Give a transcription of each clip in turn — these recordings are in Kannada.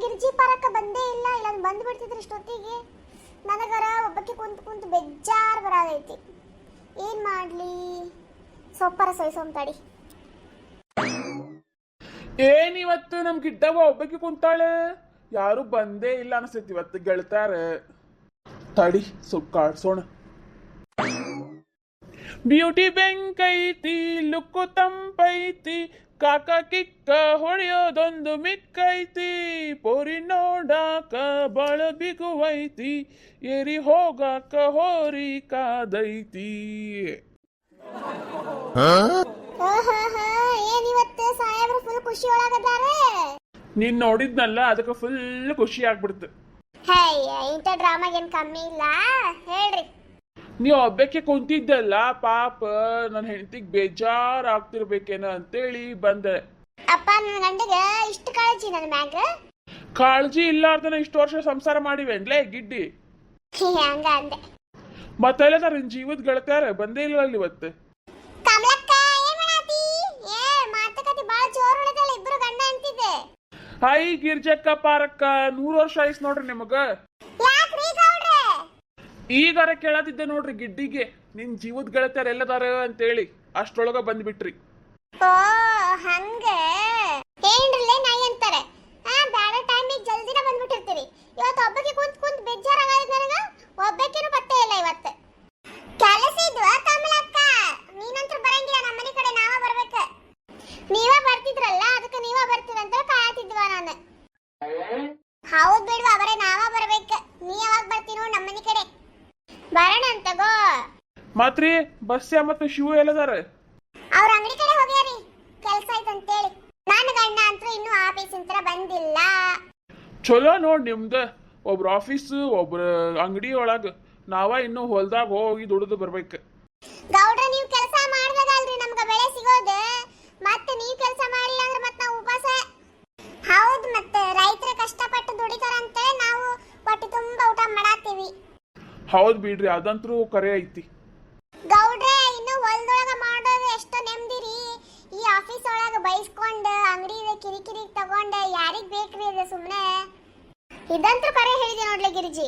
ಗಿರ್ಜಿ ಪಾರಕ್ಕ ಬಂದೇ ಇಲ್ಲ ಇಲ್ಲ ಬಂದು ಬಿಡ್ತಿದ್ರು ಇಷ್ಟೊತ್ತಿಗೆ. ನನಗರ ಒಬ್ಬಕ್ಕೆ ಕುಂತು ಕುಂತು ಬೆಜ್ಜಾರು ಬರಾಗೈತಿ. ಏನು ಮಾಡಲಿ? ಸೊಪ್ಪರ ಸೊಯ್ಸೋಮ್ ತಡಿ. ಏನಿವತ್ತು ನಮ್ ಗಿಡ್ಡವ ಒಬ್ಬಕ್ಕೆ ಕುಂತಾಳೆ, ಯಾರು ಬಂದೇ ಇಲ್ಲ ಅನಿಸ್ತೈತಿ ಇವತ್ತು ಗೆಳ್ತಾರ. ತಡಿ ಸ್ವಲ್ಪ ಕಾಡ್ಸೋಣ. ಬ್ಯೂಟಿ ಬೆಂಕೈತಿ, ಲುಕ್ಕು ತಂಪೈತಿ, ಕಾಕ ಕಿಕ್ಕ ಹೊಡೆಯೋದೊಂದು ಮಿಕ್ಕೈತಿ, ಪೋರಿ ನೋಡಾಕ ಬಳ ಬಿಗುವೈತಿ, ಏರಿ ಹೋಗಾಕ ಹೋರಿ ಕಾದೈತಿ. ಏನಿವತ್ತು ಸಾಹೇಬ್ರು ಫುಲ್ ಖುಷಿ ಒಳಗದಾರೆ. ನೀನ್ ನೋಡಿದ್ನಲ್ಲ ಅದಕ್ಕೆ ಫುಲ್ ಖುಷಿ ಆಗ್ಬಿಡ್ತು. ಇಂಥ ಡ್ರಾಮಾಗೇನು ಕಮ್ಮಿ ಇಲ್ಲ, ಹೇಳ್ರಿ. ನೀವು ಒಬ್ಬಕ್ಕೆ ಕುಂತಿದ್ದಲ್ಲ, ಪಾಪ ನನ್ನ ಹೆಂಡತಿಗೆ ಬೇಜಾರ್ ಆಗ್ತಿರ್ಬೇಕೇನ ಅಂತೇಳಿ ಬಂದೆ. ಅಪ್ಪ ನನ್ನ ಗಂಡಗ ಇಷ್ಟು ಕಾಳಜಿ ನನ್ನ ಮ್ಯಾಗ? ಕಾಳಜಿ ಇಲ್ಲಾರ್ದನ ಇಷ್ಟು ವರ್ಷ ಸಂಸಾರ ಮಾಡಿವೆನ್ಲೇ ಗಿಡ್ಡಿ. ಹಂಗ ಅಂದೆ. ಮತ್ತೆಲ್ಲ ನಿನ್ ಜೀವದ ಗೆಳತ್ಯಾರ ಬಂದೇ ಇಲ್ಲ ಅಲ್ಲಿ ಇವತ್ತು. ಕಮಲಕ್ಕ ಏನ್ ಮಾಡಾತಿ? ಮಾತುಕತೆ ಬಾಳ ಜೋರ್ ಹೊಡೆದಲ್ಲ, ಇಬ್ರು ಗಂಡ ಅಂತಿದ್ದೆ. ಹಾಯ್ ಗಿರ್ಜಕ್ಕ ಪಾರಕ್ಕ 100 ವರ್ಷ ಆಯ್ತು ನೋಡ್ರಿ ನಿಮಗ. ಯಾಕ್ರಿ ಗೌಡ್ರೆ? ಈಗಾರ ಕೇಳತಿದ್ದೆ ನೋಡ್ರಿ ಗಿಡ್ಡಿಗೆ, ನಿನ್ ಜೀವದ ಗೆಳತ್ಯಾರ ಎಲ್ಲದಾರ ಅಂತೇಳಿ, ಅಷ್ಟೊಳಗ ಬಂದ್ಬಿಟ್ರಿ. ಓ ಹಂಗ ಏನ್ರಲ್ಲೇ ನಾಯಿ ಅಂತಾರೆ. ಬ್ಯಾಡ ಟೈಮಿಗೆ ಜಲ್ದಿನ ಬಂದ್ಬಿಟ್ಟಿರ್ತೀರಿ. ಇವತ್ತು ಒಬ್ಬಕ್ಕೆ ಕುಂತ್ ಬೇಜಾರಾಗೈತೆ ನನಗ. ಒಬ್ಬಕ್ಕಿನೂ ಪತ್ತೆ ಇಲ್ಲ ಇವತ್ತು. ಕೆಲಸ ಇದ್ವಾ ಕಮಲಕ್ಕ? ನೀನಂತೂ ಬರಂಗಿಲ್ಲ, ನಮ್ಮ ಮನೆ ಕಡೆ ನಾವ ಬರ್ಬೇಕ. ನೀವ ಬರ್ತಿದ್ರಲ್ಲ, ಅದಕ್ಕೆ ನೀವ ಬರ್ತೀರಂತ ಕಾಯ್ತಿದ್ವಾ ನಾನು. ಹೌದ್ ಬಿಡ್ವಾ, ಬರೇ ನಾವ ಬರ್ಬೇಕ. ನೀ ಯಾವಾಗ ಬರ್ತೀನೋ ನಮ್ಮ ಮನೆ ಕಡೆ? ಬರೋಣ ಅಂತಗೋ. ಮಾತ್ರಿ ಬಸ್ಯ ಮತ್ತು ಶಿವ ಎಲ್ಲದಾರ? ಅವ್ರ ಅಂಗಡಿ ಕಡೆ ಹೋಗ್ಯಾರಿ, ಕೆಲ್ಸ ಆಯ್ತಂತೇಳಿ. ನನ್ನ ಗಂಡ ಅಂತೂ ಇನ್ನೂ ಆಫೀಸ್ ಅಂತ ಬಂದಿಲ್ಲ. ಚಲೋ ನೋಡ್ ನಿಮ್ದ, ಒಬ್ರ ಆಫೀಸ್ ಒಬ್ರ ಅಂಗಡಿ ಒಳಗ, ನಾವ ಇನ್ನು ಹೊಲ್ದಾಗ ಹೋಗಿ ದುಡಿದು ಬರ್ಬೇಕು. ಗೌಡ್ರ ನೀವು ಕೆಲಸ ಮಾಡ್ಬೇಕಲ್ರಿ ನಮ್ಗ ಬೆಳೆ ಸಿಗೋದು. ಮತ್ತೆ ನೀವು ಕೆಲಸ ಮಾಡಿಲ್ಲ ಅಂದ್ರೆ ಮತ್ತೆ ನಾವು ಉಪವಾಸ. ಹೌದು, ಮತ್ತೆ ರೈತರ ಕಷ್ಟಪಟ್ಟು ದುಡಿತಾರಂತ ನಾವು ಹೊಟ್ಟೆ ತುಂಬಾ ಊಟ ಮಾಡಾತೀವಿ. ಹೌದ್ ಬಿಡ್ರಿ, ಅದಂತರೂ ಕರೆ ಐತಿ. ಗೌಡ್ರೆ ಇನ್ನು ಹೊಲದೊಳಗ ಮಾಡೋದು ಎಷ್ಟೋ ನೆಮ್ಮದಿರಿ. ಈ ಆಫೀಸ್ ಒಳಗ ಬೈಸ್ಕೊಂಡು ಅಂಗಡಿ ಕಿರಿಕಿರಿ ತಗೊಂಡ ಯಾರಿಗ್ ಬೇಕ್ರಿ ಅದು ಸುಮ್ಮನೆ. ಇದಂತೂ ಕರೆ ಹೇಳಿದೆ ನೋಡ್ಲಿ ಗಿರಿಜಿ.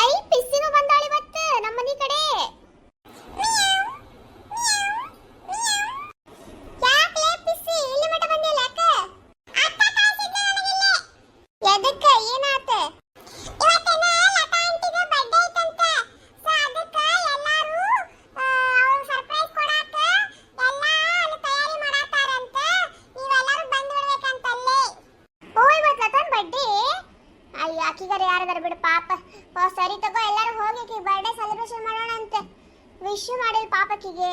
ಐ ಪಿಸ್ಸಿನೂ ಬಂದಾಳ ಇವತ್ತು ನಮ್ಮ ಮನೆ ಕಡೆ. ಯಾಕ್ಲೇ ಪಿಸ್ಸಿ ಇಲ್ಲಿ ಮಟ ಬಂದಿಲ್ಲ? ಯಾಕ ಎದಕ್ಕ ಏನಾತ? ಆಕಿಗಾರ ಯಾರದಾರ ಬಿಡು ಪಾಪ. ಸರಿ ತಗೋ, ಎಲ್ಲರೂ ಹೋಗಿ ಬರ್ಡೇ ಸೆಲೆಬ್ರೇಷನ್ ಮಾಡೋಣ ಅಂತ ವಿಶ್ ಮಾಡಿಲ್ ಪಾಪಕಿಗೆ.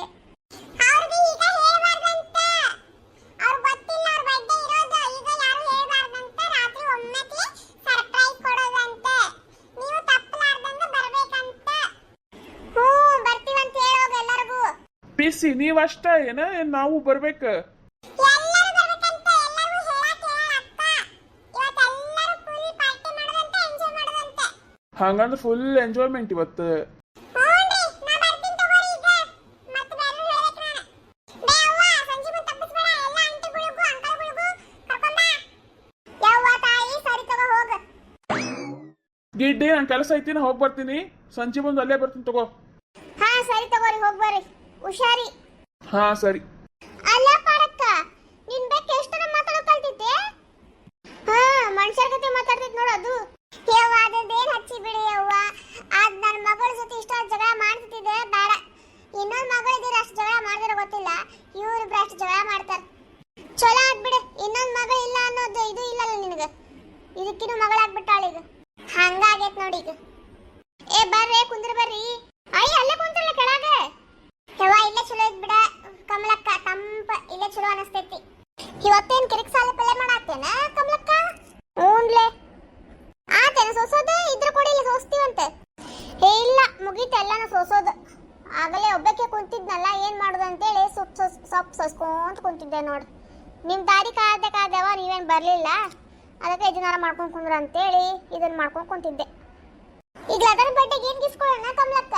ಅವ್ರಿಗೆ ಈಗ ಹೇಳ್ಬಾರ್ದಂತ, ಅವ್ರು ಗೊತ್ತಿಲ್ಲ ಅವ್ರ ಬರ್ಡೇ ಇರೋದು. ಈಗ ಯಾರು ಹೇಳ್ಬಾರ್ದಂತ, ರಾತ್ರಿ ಒಮ್ಮೆಗೆ ಸರ್ಪ್ರೈಸ್ ಕೊಡೋದಂತ. ನೀವು ತಪ್ಪಲಾರ್ದಂಗ ಬರ್ಬೇಕಂತ. ಬರ್ತೀವಂತ ಹೇಳೋಗ ಎಲ್ಲರಿಗೂ. ಪಿಸಿ ನೀವಷ್ಟ ಏನ, ನಾವು ಬರ್ಬೇಕ? ಹಂಗಂದ್ರೆ ಫುಲ್ ಎಂಜಾಯ್ಮೆಂಟ್ ಇವತ್ತು. ಗಿಡ್ಡಿ ನನ್ ಕೆಲಸ ಐತಿ, ನಾ ಹೋಗಿ ಬರ್ತೀನಿ. ಸಂಜೆ ಬಂದು ಅಲ್ಲೇ ಬರ್ತೀನಿ ತಗೋ. ಹಾ ಸರಿ ತಗೋರಿ, ಹೋಗಿ ಬರ್ರಿ, ಹುಷಾರಿ. ಹಾ ಸರಿ. ಅಲ್ಲ ಪಾರಕ್ಕ, ನಿನ್ ಬೆಕ್ಕ ಎಷ್ಟು ಮಾತಾಡೋ ಕಲ್ತಿದ್ದೆ? ಮನುಷ್ಯರ ಕತೆ ಮಾತಾಡ್ತಿದ್ ನೋಡೋದು. ಯವ್ವ ಅದೇನ್ ಹಚ್ಚಿ ಬಿಡಿ ಯವ್ವ. ಅದ್ ನನ್ನ ಮಗಳ ಜೊತೆ ಇಷ್ಟ ಜಗಳ ಮಾಡ್ತಿದ್ದೆ, ಬೇಡ. ಇನ್ನೊಂದು ಮಗಳಿದ್ದೀರ ಅಷ್ಟು ಜಗಳ ಮಾಡಿದ್ರೆ ಗೊತ್ತಿಲ್ಲ, ಇವ್ರಿಬ್ರು ಅಷ್ಟು ಜಗಳ ಮಾಡ್ತಾರ. ಚಲೋ ಆಗ್ಬಿಡು, ಇನ್ನೊಂದು ಮಗಳು ಇಲ್ಲ ಅನ್ನೋದು ಇದು ಇಲ್ಲಲ್ಲ ನಿನಗ. ಇದಕ್ಕಿನ್ನೂ ಮಗಳಾಗ್ಬಿಟ್ಟಾಳ ಈಗ. ಹಂಗಾಗೈತ್ ನೋಡಿ ಈಗ. ಬರ್ರಿ ಕುಂದ್ರ ಬರ್ರಿ. ಅಲ್ಲೇ ಕುಂತ್ರಲ್ಲ ಕೆಳಗ. ಯವ್ವ ಇಲ್ಲೇ ಚಲೋ ಇದ್ ಬಿಡ ಕಮಲಕ್ಕ, ತಂಪ ಇಲ್ಲೇ ಚಲೋ ಅನಸ್ತೈತಿ. ಇವತ್ತೇನ್ ಕಿರಿಕ್ ಸಾಲ ಪಲ್ಲೆ ಮಾಡಾತೇನ ಕಮಲಕ್ಕ? ಹ್ಞೂನ್ಲೆ. ಆತೇನ ಸೋಸೋದು? ಇದ್ರ ಕೂಡ ಇಲ್ಲಿ ಸೋಸ್ತೀವಂತೆ. ಇಲ್ಲ ಮುಗೀತು ಎಲ್ಲಾನು ಸೋಸೋದು. ಆಗಲೇ ಒಬ್ಬಕ್ಕೆ ಕುಂತಿದ್ನಲ್ಲ, ಏನ್ ಮಾಡೋದು ಅಂತೇಳಿ ಸೊಪ್ಪು ಸೋಸ್ಕೊಂತ ಕುಂತಿದ್ದೆ ನೋಡಿ. ನಿಮ್ ದಾರಿ ಕಾದವ, ನೀವೇನ್ ಬರ್ಲಿಲ್ಲ, ಅದಕ್ಕೆ ಇದನ್ನಾರ ಮಾಡ್ಕೊಂಡ್ ಕುಂದ್ರ ಅಂತೇಳಿ ಇದನ್ನ ಮಾಡ್ಕೊಂಡ್ ಕುಂತಿದ್ದೆ. ಈಗ ಅದರ ಬಡ್ಡೆಗೆ ಏನ್ ಗಿಸ್ಕೊಳ್ಳೋಣ ಕಮಲಕ್ಕ?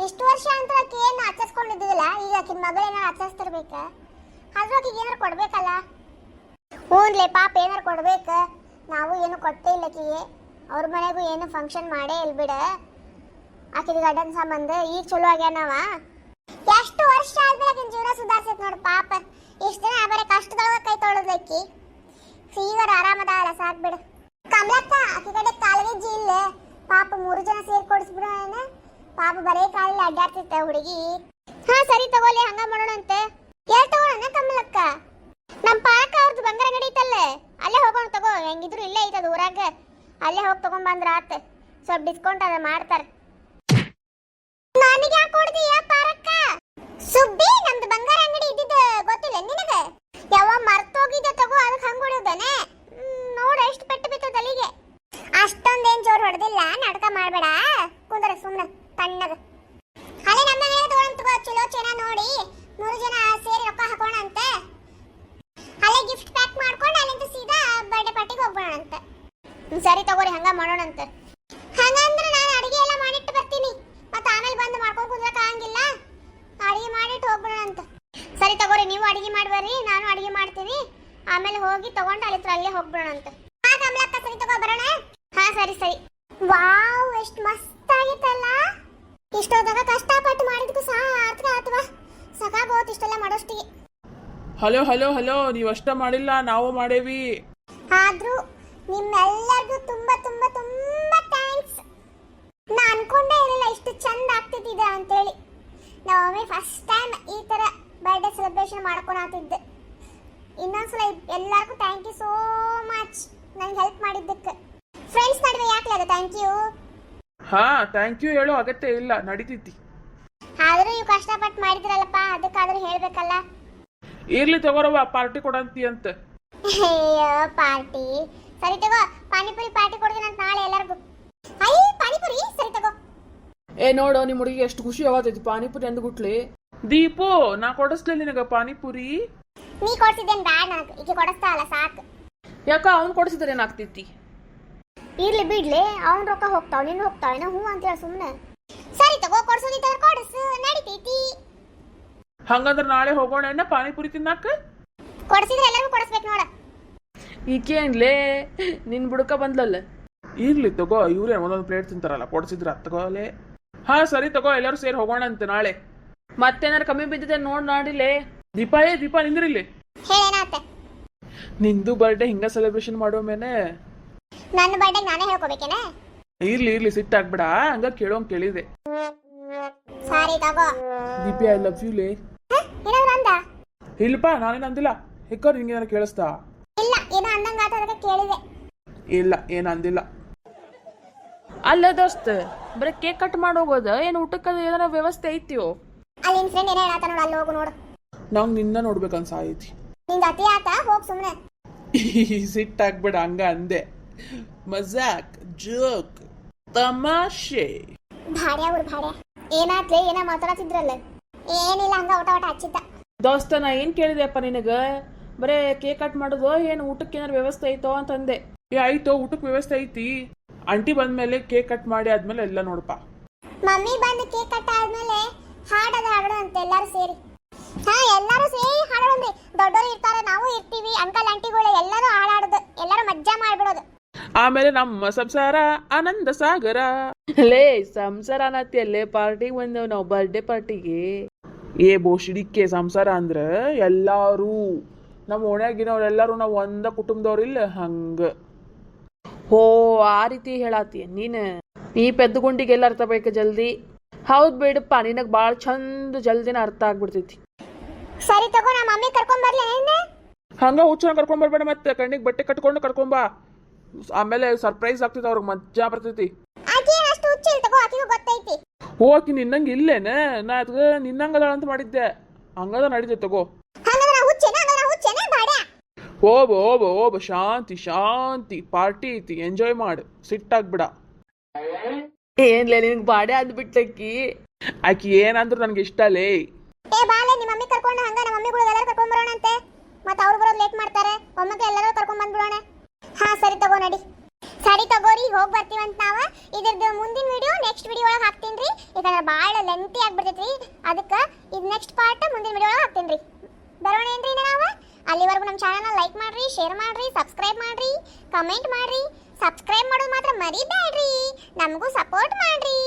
ಎಷ್ಟು ವರ್ಷ ಅಂತ ಆಕೆ ಏನು ಆಚರಿಸ್ಕೊಂಡಿದ್ದಿಲ್ಲ, ಈಗ ಆಕಿನ ಮಗಳೇನಾರು ಆಚರಿಸ್ತಿರ್ಬೇಕ. ಆದ್ರೂ ಆಕಿಗೆ ಏನಾರು ಕೊಡ್ಬೇಕಲ್ಲ. ಹ್ಞೂನ್ಲೆ ಪಾಪ ಏನಾರು ಕೊಡ್ಬೇಕ. ನಾವು ಏನು ಕೊಟ್ಟೇ ಇಲ್ಲ ಆಕಿಗೆ. ಅವ್ರ ಮನೆಗೂ ಏನು ಫಂಕ್ಷನ್ ಮಾಡೇ ಇಲ್ಲ ಬಿಡ. ಆಕಿದ ಗಂಡನ ಸಂಬಂಧ ಈಗ ಚಲೋ ಆಗ್ಯಾನವ. ಎಷ್ಟು ವರ್ಷ ಆದ್ಮೇಲೆ ಆಕಿನ ಜೀವನ ಸುಧಾರಿಸೈತ್ ನೋಡು ಪಾಪ. ಇಷ್ಟು ದಿನ ಬರೀ ಕಷ್ಟದೊಳಗ ಕೈ ತೊಳೆದ್ಲಕ್ಕಿ. ಈಗ ಆರಾಮದಾಗಲ್ಲ ಸಾಕ್ ಬಿಡು. ಕಮಲಕ್ಕ ಆಕಿ ಕಡೆ ಕಾಲವೇಜಿ ಇಲ್ಲ ಪಾಪ. 3 ಜನ ಸೇರಿ ಕೊಡಿಸ್ಬಿಡೋಣ. ಪಾಪ ಬರೇ ಕಾಲಲ್ಲಿ ಅಡ್ಡಾಡ್ತಿರ್ತ ಹುಡುಗಿ. ಹಾ ಸರಿ ತಗೋಲಿ, ಹಂಗ ಮಾಡೋಣಂತೆ. ಎಲ್ಲಿ ತಗೋಣ ಕಮಲಕ್ಕ? ನಮ್ಮ ಪಾಕ ಅವ್ರದ್ದು ಬಂಗಾರ ಅಂಗಡಿ ಐತಲ್ಲ, ಅಲ್ಲೇ ಹೋಗೋಣ ತಗೋ. ಹೆಂಗಿದ್ರು ಇಲ್ಲೇ ಐತದ ಊರಾಗ. ಅಲ್ಲೇ ಹೋಗಿ ತಗೊಂಡ್ ಬಂದ್ರ ಆತ. ಸ್ವಲ್ಪ ಡಿಸ್ಕೌಂಟ್ ಅದ ಮಾಡ್ತಾರ. ನನಗೆ ಯಾಕೆ ಕೊಡ್ತೀಯ ಪಾರಕ್ಕ? ಸುಬ್ಬಿ ನಮ್ದು ಬಂಗಾರ ಅಂಗಡಿ ಇದ್ದಿದ್ದ ಗೊತ್ತಿಲ್ಲ ನಿನಗ? ಯಾವ ಮರ್ತೋಗಿದ್ದೆ ತಗೋ, ಅದಕ್ಕೆ ಹಂಗ ಹೊಡಿಯೋದನೆ. ನೋಡ ಎಷ್ಟು ಪೆಟ್ಟು ಬಿತ್ತು ತಲೆಗೆ. ಅಷ್ಟೊಂದೇನ್ ಜೋರ್ ಹೊಡೆದಿಲ್ಲ, ನಾಟಕ ಮಾಡ್ಬೇಡ. ಕುಂದ್ರ ಸುಮ್ಮನೆ ತಣ್ಣಗ. ಅಲ್ಲೇ ನಮ್ಮ ಮನೆಗೆ ತಗೊಳಂತ ತಗೋ. ಚಲೋ ಚೆನ್ನ ನೋಡಿ 3 ಜನ ಸೇರಿ ರೊಕ್ಕ ಹಾಕೋಣ ಅಂತ. ಅಲ್ಲೇ ಗಿಫ್ಟ್ ಪ್ಯಾಕ್ ಮಾಡ್ಕೊಂಡು ಅಲ್ಲಿಂದ ಸೀದಾ ಬರ್ಡೇ ಪಾರ್ಟಿಗೆ ಹೋಗ್ಬೋಣ ಅಂತ. ಸರಿ ತಗೋರಿ, ಹಂಗ ಮಾಡೋಣಂತ. ಹಂಗಂದ್ರೆ ನಾನು ಅಡಿಗೆ ಎಲ್ಲ ಮಾಡಿಟ್ಟು ಬರ್ತೀನಿ. ಮತ್ತೆ ಆಮೇಲೆ ಬಂದು ಮಾಡ್ಕೊಂಡು ಕುಂದ್ರಕ ಆಗಂಗಿಲ್ಲ. ಅಡಿಗೆ ಮಾಡಿಟ್ಟು ಹೋಗ್ಬೋಣ ಅಂತ. ಸರಿ ತಗೋರಿ, ನೀವು ಅಡಿಗೆ ಮಾಡ್ಬರ್ರಿ, ನಾನು ಅಡಿಗೆ ಮಾಡ್ತೀನಿ. ಆಮೇಲೆ ಹೋಗಿ ತಗೊಂಡು ಅಲ್ಲೇ ಹೋಗ್ಬಿಡೋಣ ಅಂತ. ಹಾ ಕಮಲಕ್ಕ, ಸರಿ ತಗೋ ಬರೋಣ. ಹಾ ಸರಿ ಸರಿ. ವಾವ್, ಎಷ್ಟು ಮಸ್ತ್ ಆಗಿತ್ತಲ್ಲ. ಇಷ್ಟೊತ್ತಾಗ ಕಷ್ಟಪಟ್ಟು ಮಾಡಿದ್ಕು ಸಾರ್ಥಕ ಆತವಾ. ಸಾಕಾಗೋತ್ ಇಷ್ಟೆಲ್ಲ ಮಾಡೋಷ್ಟಿಗೆ. ಹಲೋ ಹಲೋ ಹಲೋ, ನೀವಷ್ಟ ಮಾಡಿಲ್ಲ, ನಾವು ಮಾಡೇವಿ. ಆದ್ರೂ ನಿಮ್ಮೆಲ್ಲರಿಗೂ ತುಂಬಾ ತುಂಬಾ ತುಂಬಾ ಥ್ಯಾಂಕ್ಸ್. ನಾ ಅನ್ಕೊಂಡೇ ಇರಲಿಲ್ಲ ಇಷ್ಟು ಚಂದ ಆಗ್ತಿದ್ದಿದೆ ಅಂತೇಳಿ. ನಾವೊಮ್ಮೆ ಫಸ್ಟ್ ಟೈಮ್ ಈ ತರ ಬರ್ಡೇ ಸೆಲೆಬ್ರೇಷನ್ ಮಾಡ್ಕೊಳತಿದ್ದೆ. ಇನ್ನೊಂದ್ಸಲ ಎಲ್ಲರಿಗೂ ಥ್ಯಾಂಕ್ ಯು ಸೋ ಮಚ್ ನಂಗೆ ಹೆಲ್ಪ್ ಮಾಡಿದ್ದಕ್ಕೆ. ಫ್ರೆಂಡ್ಸ್ ನಡುವೆ ಯಾಕೆ ಅದು ಥ್ಯಾಂಕ್ ಯು? ಹಾ ಥ್ಯಾಂಕ್ ಯು ಹೇಳೋ ಅಗತ್ಯ ಇಲ್ಲ, ನಡೀತೈತಿ. ಆದ್ರೂ ನೀವು ಕಷ್ಟಪಟ್ಟು ಮಾಡಿದ್ರಲ್ಲಪ್ಪ, ಅದಕ್ಕಾದ್ರೂ ಹೇಳ್ಬೇಕಲ್ಲ. ಇರ್ಲಿ ತಗೋರವ, ಪಾರ್ಟಿ ಕೊಡಂತಿ ಅಂತ. ಅಯ್ಯೋ ಪಾರ್ಟಿ, ಸರಿ ತಗೋ. ಪಾನಿಪುರಿ ಪಾರ್ಟಿ ಕೊಡ್ತೀನಿ ಅಂತ ನಾಳೆ ಎಲ್ಲರಿಗೂ. ಅಯ್ಯ ಪಾನಿಪುರಿ, ಸರಿ ತಗೋ. ಏ ನೋಡು, ನಿಮ್ಮ ಹುಡುಗಿ ಎಷ್ಟು ಖುಷಿ ಆಗತೈತಿ ಪಾನಿಪುರಿ ಅಂದ್ಬಿಟ್ಲಿ. ದೀಪು, ನಾ ಕೊಡಿಸ್ಲಿ ನಿನಗ ಪಾನಿಪುರಿ. ನೀ ಕೊಡ್ಸಿದ್ದೇನ್ ಬ್ಯಾಡ ನನಗೆ, ಈಗ ಕೊಡಿಸ್ತಾವಲ್ಲ ಸಾಕು. ಯಾಕ ಅವ್ನು ಕೊಡಿಸಿದ್ರೆ ಏನಾಗ್ತೈತಿ? ಇರ್ಲಿ ಬಿಡ್ಲಿ, ಅವ್ನ ರೊಕ್ಕ ಹೋಗ್ತಾವ, ನಿನ್ನ ಹೋಗ್ತಾವೇನೋ. ಹ್ಞೂ ಅಂತೇಳ ಸುಮ್ಮನೆ. ಸರಿ ತಗೋ, ಕೊಡ್ಸೋದಿತ್ತ ಕೊಡಿಸು, ನಡಿತೈತಿ. ಹಂಗಂದ್ರ ನಾಳೆ ಹೋಗೋಣ ಪಾನಿಪುರಿ ತಿನ್ನಾಕ. ಕೊಡ್ಸಿದ್ರೆ ಎಲ್ಲರಿಗೂ ಕೊಡಿಸ್ಬೇಕು ನೋಡ. ಈಕೇನ್ಲೇ ನಿನ್ ಬುಡಕ ಬಂದ್ಲಲ್ಲ. ಇರ್ಲಿ ತಗೋ, ಇವ್ರೇ ಒಂದೊಂದು ಪ್ಲೇಟ್ ತಿಂತಾರಲ್ಲ, ಕೊಡ್ಸಿದ್ರ ತಗೋಲೆ. ಹಾ ಸರಿ ತಗೋ, ಎಲ್ಲರೂ ಸೇರಿ ಹೋಗೋಣ ಅಂತ ನಾಳೆ. ಮತ್ತೇನಾರು ಕಮ್ಮಿ ಬಿದ್ದಿದೆ ನೋಡ್ ನಾಡಿಲೆ. ದೀಪಾ, ದೀಪಾ ನಿಂದ್ರಿಲ್ಲಿ. ಹೇಳೇನಾತ? ನಿಂದು ಬರ್ಡೇ ಹಿಂಗ ಸೆಲೆಬ್ರೇಷನ್ ಮಾಡೋ ಮೇಲೆ ನನ್ನ ಬರ್ಡೇಗೆ ನಾನೇ ಹೇಳ್ಕೊಬೇಕೇನ? ಇರ್ಲಿ ಸಿಟ್ಟಾಗ್ಬೇಡ, ಹಂಗ ಕೇಳೋಂಗ್ ಕೇಳಿದೆ. ಸರಿ ತಗೋ. ದೀಪಿ, ಐ ಲವ್ ಯು ಲೇ. ಏನಾದ್ರು ಅಂದ? ಇಲ್ಲಪ್ಪ, ನಾನೇನು ಅಂದಿಲ್ಲ. ಹೆಕ್ಕರ್ ನಿಂಗೆ ಏನಾರು ಕೇಳಿಸ್ತಾ? ಇಲ್ಲ, ಏನೋ ಅಂದಂಗಾತ, ಅದಕ್ಕೆ ಕೇಳಿದೆ. ಇಲ್ಲ, ಏನು ಅಂದಿಲ್ಲ. ಅಲ್ಲ ದೋಸ್ತ, ಬರೀ ಕೇಕ್ ಕಟ್ ಮಾಡೋಗೋದ ಏನು ಊಟಕ್ಕದ ಏನಾರ ವ್ಯವಸ್ಥೆ ಐತಿಯೋ? ಅಲ್ಲಿ ನಿನ್ ಫ್ರೆಂಡ್ ಏನೋ ಹೇಳಾತ ನೋಡು, ಅಲ್ಲಿ ಹೋಗು ನೋಡು. ನಂಗೆ ನಿನ್ನ ನೋಡ್ಬೇಕನ್ಸ ಐತಿ. ನಿಂದ ಅತಿ ಆತ, ಹೋಗ್ ಸುಮ್ಮನೆ. ಸಿಟ್ಟಾಗ್ಬೇಡ, ಹಂಗ ಅಂದೆ. ಮಜಾಕ್, ಜೋಕ್, ತಮಾಷೆ. ಭಾಡ್ಯ ಅವ್ರು ಭಾಡ್ಯ. ಏನಾತ್ಲೆ, ಏನೋ ಮಾತಾಡತಿದ್ರಲ್ಲ. ಏನಿಲ್ಲ, ಹಂಗ ಊಟ ಹಚ್ಚಿದ್ದ. ದೋಸ್ತ, ನಾ ಏನ್ ಕೇಳಿದೆಪ್ಪ ನಿನಗ? ಬರೇ ಕೇಕ್ ಕಟ್ ಮಾಡೋದು ಏನು ಊಟಕ್ಕೆ ಏನಾರ ವ್ಯವಸ್ಥೆ ಐತೋ ಅಂತಂದೆ. ಆಯ್ತು, ಊಟಕ್ಕೆ ವ್ಯವಸ್ಥೆ ಐತಿ. ಆಂಟಿ ಬಂದ್ಮೇಲೆ ಕೇಕ್ ಕಟ್ ಮಾಡಿ ಆದ್ಮೇಲೆ ಎಲ್ಲ ನೋಡಪ್ಪ. ಮಮ್ಮಿ ಬಂದು ಕೇಕ್ ಕಟ್ ಆದ್ಮೇಲೆ ಹಾಡದ ಹಾಡೋಣ ಅಂತ ಎಲ್ಲಾರು ಸೇರಿ. ಹಾ, ಎಲ್ಲಾರು ಸೇರಿ ಹಾಡೋಣ. ದೊಡ್ಡವರು ಇರ್ತಾರೆ, ನಾವು ಇರ್ತೀವಿ, ಅಂಕಲ್ ಆಂಟಿಗಳು ಎಲ್ಲರೂ ಹಾಡಾಡೋದು, ಎಲ್ಲರೂ ಮಜ್ಜಾ ಮಾಡ್ಬಿಡೋದು. ಆಮೇಲೆ ನಮ್ಮ ಸಂಸಾರ ಆನಂದ ಸಾಗರ. ಲೇ ಸಂಸಾರ ಅನ್ನತ್ತಿಯಲ್ಲೇ ಪಾರ್ಟಿಗೆ ಬಂದೇವ್ ನಾವು, ಬರ್ಡೇ ಪಾರ್ಟಿಗೆ. ಬೋಷಿಡಿಕೆ ಸಂಸಾರ ಅಂದ್ರ ಎಲ್ಲಾರು ನಮ್ಮ ಓಣ್ಯಾಗಿನವ್ರೆಲ್ಲರೂ ನಾವು ಒಂದ ಕುಟುಂಬದವ್ರಿಲ್ಲ ಹಂಗ. ಹೋ, ಆ ರೀತಿ ಹೇಳಾತಿ ನೀನು. ಈ ಪೆದ್ದುಗುಂಡಿಗೆಲ್ಲ ಅರ್ಥ ಬೇಕು ಜಲ್ದಿ. ಹೌದ್ ಬೇಡಪ್ಪ, ನಿನಗ್ ಬಾಳ ಚಂದ ಜಲ್ದಿನ ಅರ್ಥ ಆಗ್ಬಿಡ್ತೈತಿ. ಸರಿ ತಗೋ, ನಮ್ಮ ಮಮ್ಮಿ ಕರ್ಕೊಂಡ್ ಬರ್ಲಿ. ಹಂಗ ಹುಚ್ಚನ ಕರ್ಕೊಂಡ್ ಬರ್ಬೇಡ, ಮತ್ತೆ ಕಣ್ಣಿಗೆ ಬಟ್ಟೆ ಕಟ್ಕೊಂಡು ಕರ್ಕೊಂಬಾ. ಆಮೇಲೆ ಸರ್ಪ್ರೈಸ್ ಆಗ್ತೈತಿ, ಅವ್ರಿಗೆ ಮಜ್ಜಾ ಬರ್ತೈತಿ. ಆಕಿ ಅಷ್ಟು ಹುಚ್ಚಿಲ್ ತಗೋ, ಆಕಿಗೂ ಗೊತ್ತೈತಿ. ಹೋಗಿ ನಿನ್ನಂಗ ಇಲ್ಲೇನ? ನಾ ಅದ್ಗ ನಿನ್ನಂಗದ ಅಂತ ಮಾಡಿದ್ದೆ. ಹಂಗದ ನಡೀತೈತಿ ತಗೋ. ಹಂಗಂದ್ರ ನಾ ಹುಚ್ಚೇನ ಬಾಡ್ಯ? ಹೋಬ ಶಾಂತಿ ಶಾಂತಿ. ಪಾರ್ಟಿ ಐತಿ, ಎಂಜಾಯ್ ಮಾಡು, ಸಿಟ್ಟಾಗ್ಬಿಡ. ಏನ್ಲೇ ನಿನ್ಗೆ ಬಾಡೆ ಅಂದ್ಬಿಟ್ಲಕ್ಕಿ. ಆಕಿ ಏನಂದ್ರು ನನ್ಗೆ ಇಷ್ಟ ಲೇ. ಏ ಬಾಲೆ, ನಿಮ್ಮ ಮಮ್ಮಿ ಕರ್ಕೊಂಡು ಹಂಗ ನಮ್ಮ ಮಮ್ಮಿಗಳು ಎಲ್ಲರೂ ಕರ್ಕೊಂಡ್ ಬರೋಣ ಅಂತೆ. ಮತ್ತೆ ಅವ್ರು ಬರೋದು ಲೇಟ್ ಮಾಡ್ತಾರೆ. ಒಮ್ಮಕ್ಕೆ ಎಲ್ಲರೂ ಕರ್ಕೊಂಡ್ ಬಂದ್ಬಿಡೋಣ. ಹಾ ಸರಿ ತಗೋ, ನಡಿ. ಸರಿ ತಗೋರಿ, ಹೋಗಿ ಬರ್ತೀವಂತ ನಾವ. ಇದ್ರದ್ದು ಮುಂದಿನ ವಿಡಿಯೋ ನೆಕ್ಸ್ಟ್ ವಿಡಿಯೋ ಒಳಗೆ ಹಾಕ್ತೀನಿ. ಯಾಕಂದ್ರೆ ಭಾಳ ಲೆಂತಿ ಆಗ್ಬಿಡ್ತೈತ್ರಿ, ಅದಕ್ಕೆ ಇದು ನೆಕ್ಸ್ಟ್ ಪಾರ್ಟ್ ಮುಂದಿನ ವಿಡಿಯೋ ಒಳಗೆ ಹಾಕ್ತೀನಿ. ಬರೋಣ ಏನ್ರಿ? ಅಲ್ಲಿವರೆಗೂ ನಮ್ಮ ಚಾನಲ್ನ ಲೈಕ್ ಮಾಡ್ರಿ, ಶೇರ್ ಮಾಡ್ರಿ, ಸಬ್ಸ್ಕ್ರೈಬ್ ಮಾಡ್ರಿ, ಕಮೆಂಟ್ ಮಾಡ್ರಿ. ಸಬ್ಸ್ಕ್ರೈಬ್ ಮಾಡೋದು ಮಾತ್ರ ಮರಿಬೇಡ್ರಿ. ನಮಗೂ ಸಪೋರ್ಟ್ ಮಾಡ್ರಿ.